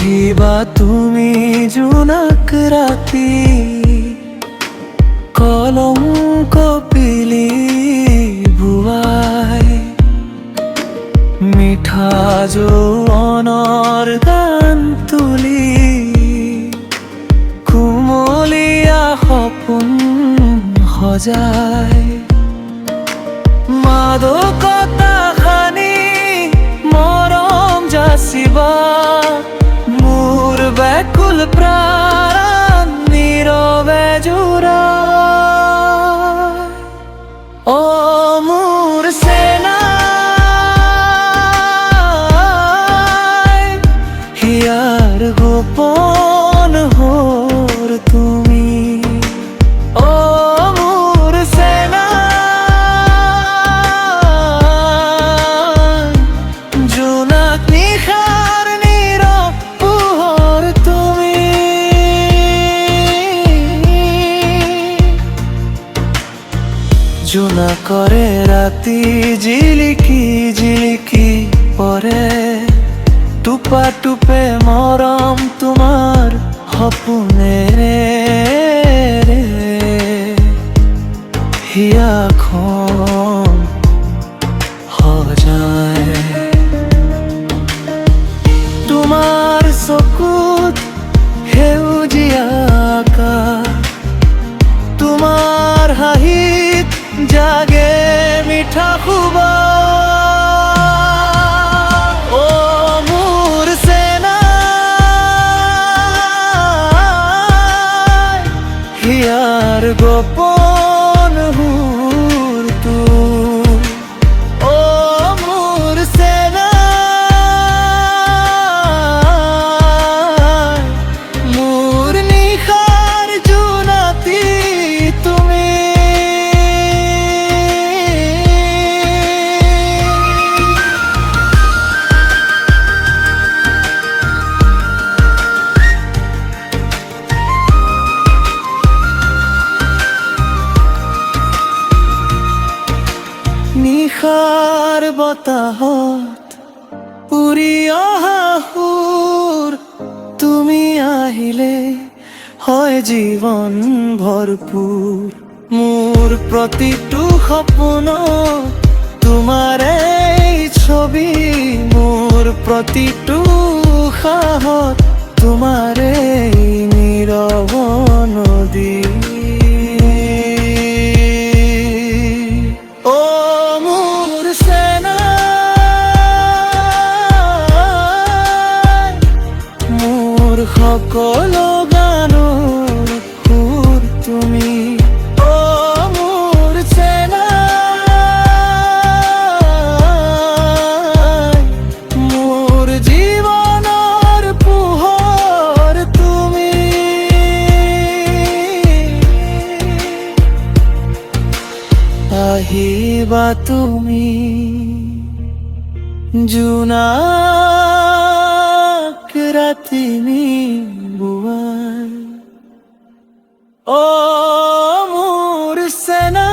আহিবা তুমি জোনাক ৰাতি, কলংক পিলি ভুৱাই, মিঠা যৌৱনৰ গান তুলি, কুমলীয়া সপোন সজাই, মাদকতা খানি মৰম যাচিবা, মোৰ ব্যাকুল প্ৰাণ নীৰৱে জোৰাই। অ মোৰ চেনাই, হিয়াৰ গোপন হৰ তুমি। অ মোৰ চেনাই, জোনাক নিশাৰ নীৰৱ পোহৰ তুমি। জোনাকৰে ৰাতি জিলিকি জিলিকি পৰে, টোপা টোপে মৰম তোমাৰ সপোনেৰে, হিয়াখন সজায়। তোমাৰ চকুত সেউজীয়া আকাশ, তোমাৰ হাঁহিত জাগে মিঠা সুবাস। অ মোৰ চেনাই, হিয়াৰ গোপন সুৰ তুমি। অ মোৰ চেনাই, মোৰ নিশাৰ জোনাতি তুমি। নিশাৰ বতাহত উৰি অহা সুৰ, তুমি আহিলে হয় জীৱন ভৰপূৰ। মোৰ প্ৰতিটো সপোনত তোমাৰে ছবি, মোৰ প্ৰতিটো উশাহত তোমাৰে নীৰৱ নদী। সকলো গানৰ সুৰ তুমি। অ মোৰ চেনাই, মোৰ জীৱনৰ পোহৰ তুমি। আহিবা তুমি জোনাক ৰাতি নিবুৱাই। অ মোৰ চেনাই,